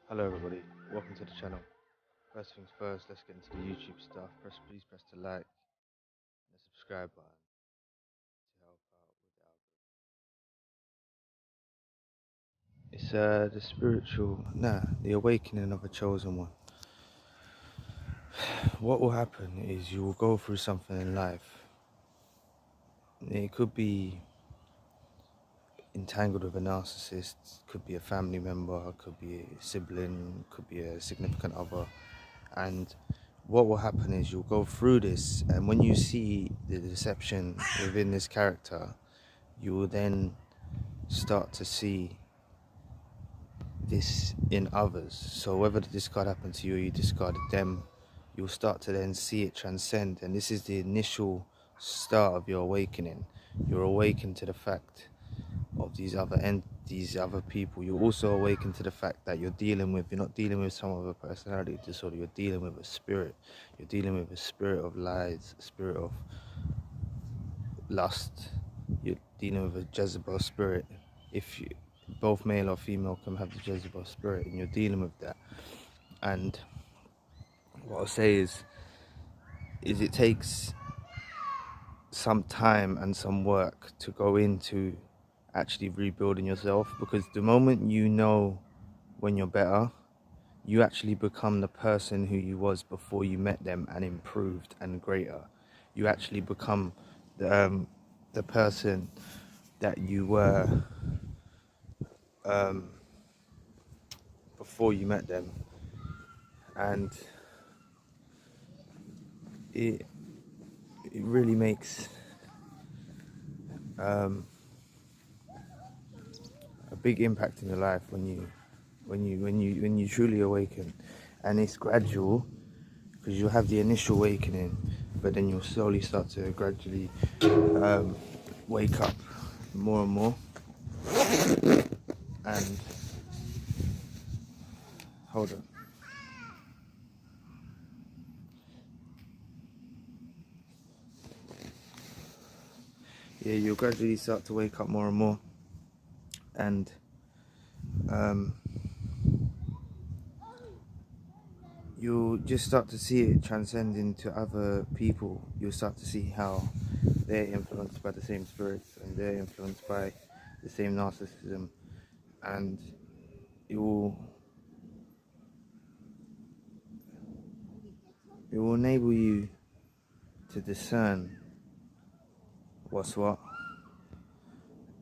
Hello everybody, welcome to the channel. First things first, let's get into the YouTube stuff. Please press the like and the subscribe button to help out with the algorithm. It's the awakening of a chosen one. What will happen is you will go through something in life. It could be entangled with a narcissist, could be a family member, could be a sibling, could be a significant other, and what will happen is you'll go through this, and when you see the deception within this character, you will then start to see this in others. So whether the discard happened to you or you discarded them, you'll start to then see it transcend, and this is the initial start of your awakening. You're awakened to the fact of these other people. You also awaken to the fact that you're not dealing with some other personality disorder. You're dealing with a spirit. You're dealing with a spirit of lies, a spirit of lust. You're dealing with a Jezebel spirit. If you, both male or female can have the Jezebel spirit, and you're dealing with that. And what I'll say is it takes some time and some work to go into actually rebuilding yourself, because the moment you know when you're better, you actually become the person who you was before you met them, and improved and greater. You actually become the person that you were before you met them, and it really makes a big impact in your life when you truly awaken. And it's gradual, because you'll have the initial awakening, but then you'll slowly start to gradually wake up more and more. And hold on. Yeah, you'll gradually start to wake up more and more, and you'll just start to see it transcend into other people. You'll start to see how they're influenced by the same spirits, and they're influenced by the same narcissism, and it will enable you to discern what's what.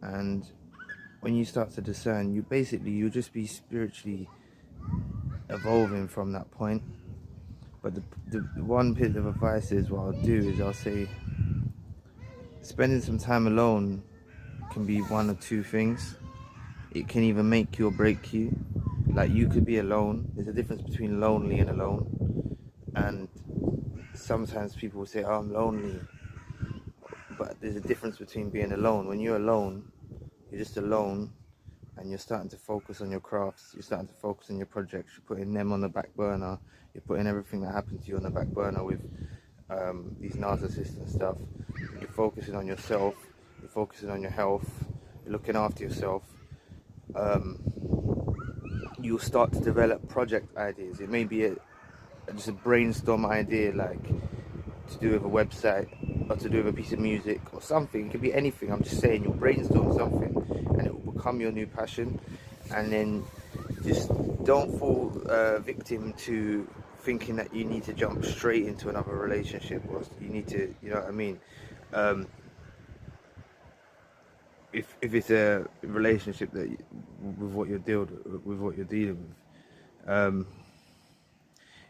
And when you start to discern, you'll just be spiritually evolving from that point. But the one bit of advice is, what I'll do is I'll say, spending some time alone can be one or two things. It can either make you or break you. Like, you could be alone. There's a difference between lonely and alone. And sometimes people will say, oh, I'm lonely. But there's a difference between being alone. When you're alone, you're just alone, and you're starting to focus on your crafts. You're starting to focus on your projects. You're putting them on the back burner. You're putting everything that happened to you on the back burner with these narcissists and stuff. You're focusing on yourself. You're focusing on your health. You're looking after yourself. You'll start to develop project ideas. It may be just a brainstorm idea, like to do with a website, or to do with a piece of music or something. It could be anything. I'm just saying, you'll brainstorm something and it will become your new passion. And then just don't fall victim to thinking that you need to jump straight into another relationship, or you need to, you know what I mean? If it's a relationship that with what you're dealing with,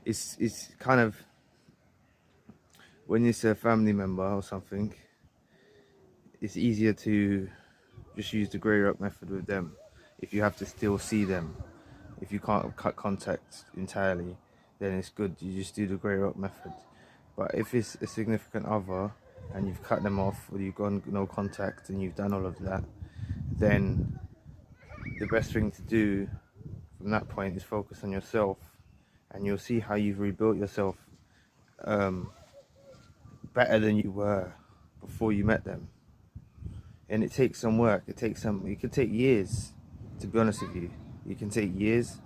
it's kind of, when it's a family member or something, it's easier to just use the grey rock method with them. If you have to still see them, if you can't cut contact entirely, then it's good, you just do the grey rock method. But if it's a significant other and you've cut them off, or you've gone no contact and you've done all of that, then the best thing to do from that point is focus on yourself, and you'll see how you've rebuilt yourself better than you were before you met them. And it takes some work. It can take years, to be honest with you. It can take years,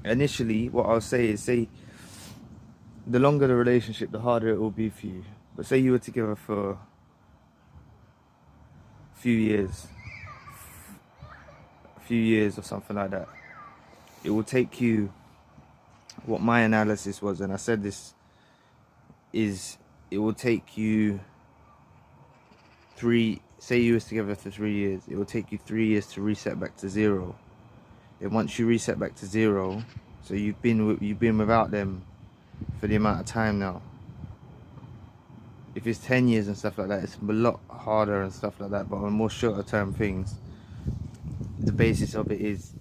Initially, what I'll say is, say the longer the relationship, the harder it will be for you. But say you were together for a few years or something like that. It will take you, what my analysis was, and I said this, is it will take you say you was together for 3 years, it will take you 3 years to reset back to zero. Then once you reset back to zero, so you've been without them for the amount of time now. If it's 10 years and stuff like that, it's a lot harder and stuff like that. But on more shorter term things, the basis of it is,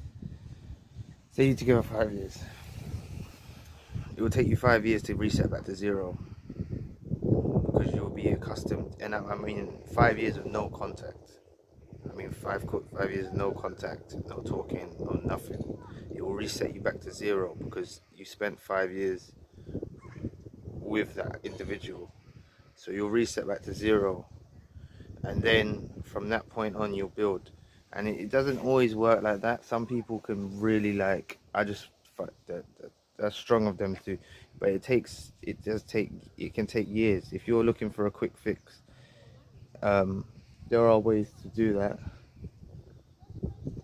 say you're together 5 years, it will take you 5 years to reset back to zero, because you'll be accustomed. And I mean 5 years of no contact. I mean 5 years of no contact, no talking, no nothing. It will reset you back to zero because you spent 5 years with that individual. So you'll reset back to zero, and then from that point on you'll build. And it doesn't always work like that. Some people can really, like, that's strong of them too, but it can take years. If you're looking for a quick fix, there are ways to do that,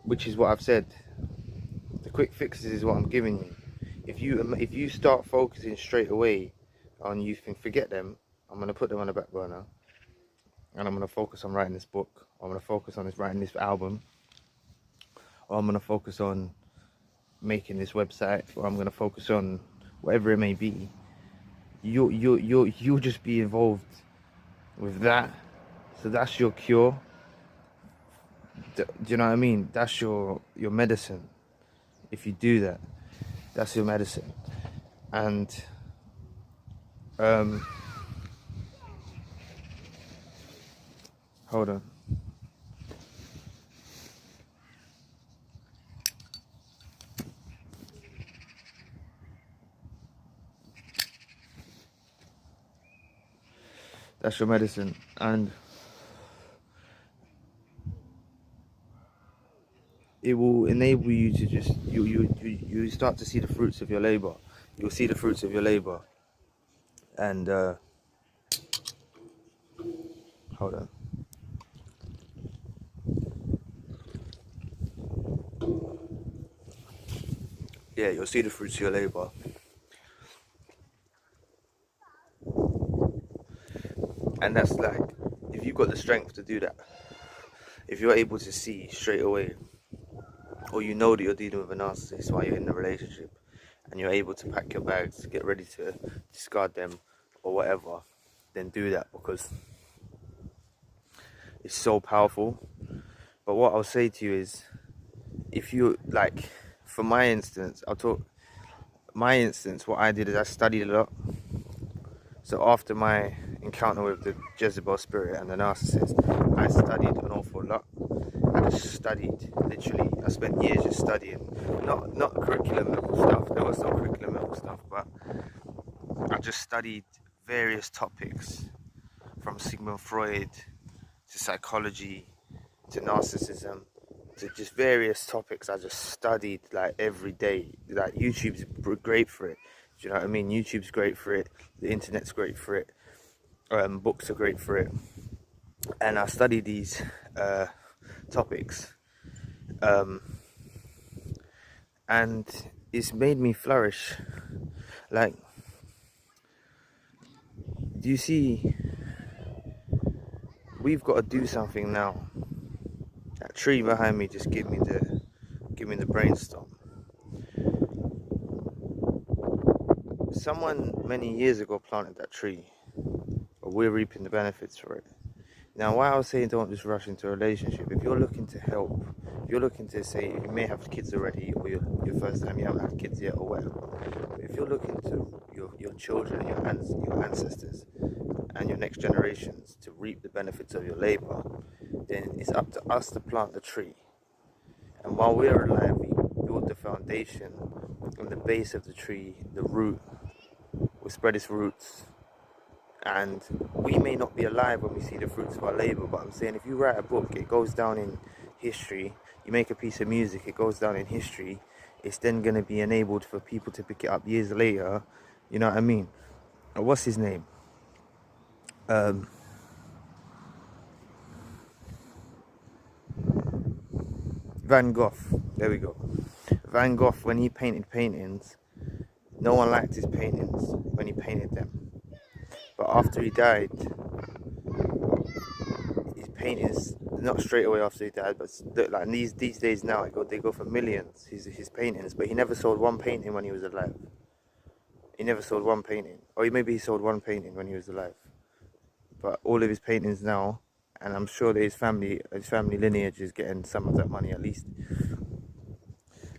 which is what I've said. The quick fixes is what I'm giving you. If you start focusing straight away on, you can forget them, I'm going to put them on the back burner, and I'm going to focus on writing this book, I'm going to focus on writing this album, or I'm going to focus on making this website, or I'm going to focus on whatever it may be, you'll just be involved with that. So that's your cure. Do you know what I mean? That's your medicine. If you do that, that's your medicine. And hold on. That's your medicine, and it will enable you to just you start to see the fruits of your labor. You'll see the fruits of your labor. And hold on. Yeah, you'll see the fruits of your labor. And that's like, if you've got the strength to do that, if you're able to see straight away, or you know that you're dealing with a narcissist while you're in the relationship, and you're able to pack your bags, get ready to discard them or whatever, then do that, because it's so powerful. But what I'll say to you is, if you, like, for my instance, what I did is I studied a lot. So after my encounter with the Jezebel spirit and the narcissist, I studied an awful lot. I just studied, literally. I spent years just studying. Not curriculum level stuff. There was no curriculum level stuff, but I just studied various topics, from Sigmund Freud to psychology to narcissism to just various topics. I just studied, like, every day. Like, YouTube's great for it. Do you know what I mean? YouTube's great for it. The internet's great for it. Books are great for it. And I study these topics, and it's made me flourish. Like, do you see? We've got to do something now. That tree behind me just give me the brainstorm. Someone many years ago planted that tree, but we're reaping the benefits for it. Now, why I was saying don't just rush into a relationship, if you're looking to help, if you're looking to, say, you may have kids already, or your first time, you haven't had kids yet, or whatever, but if you're looking to your children, your ancestors, and your next generations to reap the benefits of your labor, then it's up to us to plant the tree. And while we're alive, we build the foundation, and the base of the tree, the root, will spread its roots. And we may not be alive when we see the fruits of our labor, but I'm saying, if you write a book, it goes down in history. You make a piece of music, it goes down in history. it's then going to be enabled for people to pick it up years later. You know what I mean? What's his name? Van Gogh. There we go. Van Gogh, when he painted paintings, no one liked his paintings when he painted them. But after he died, his paintings, not straight away after he died, but like these days now, they go for millions, his paintings. But he never sold one painting when he was alive. He never sold one painting. Or maybe he sold one painting when he was alive. But all of his paintings now, and I'm sure that his family lineage is getting some of that money at least.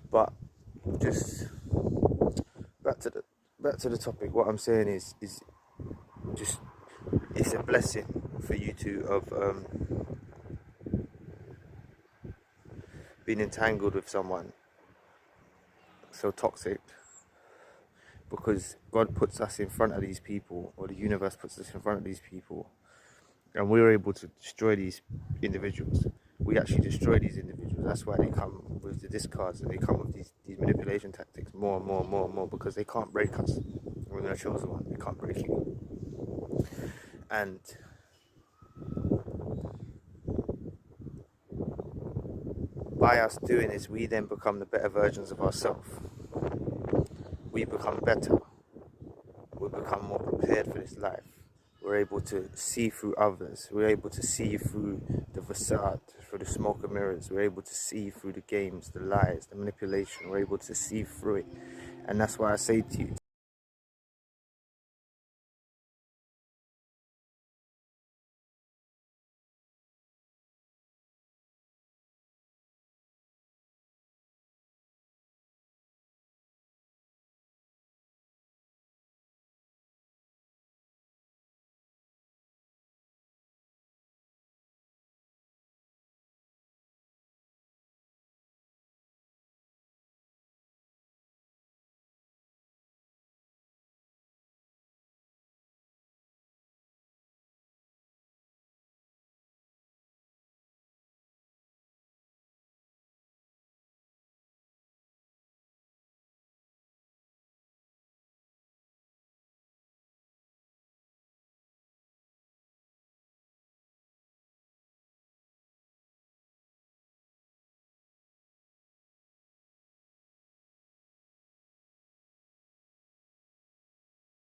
But just back to the topic. What I'm saying is just, it's a blessing for you to have been entangled with someone so toxic, because God puts us in front of these people, or the universe puts us in front of these people, and we're able to destroy these individuals. We actually destroy these individuals. That's why they come with the discards, and they come with these manipulation tactics more and more and more and more, because they can't break us. We're the chosen one. They can't break you. And by us doing this, we then become the better versions of ourselves. We become better. We become more prepared for this life. We're able to see through others. We're able to see through the facade, through the smoke and mirrors. We're able to see through the games, the lies, the manipulation. We're able to see through it. And that's why I say to you,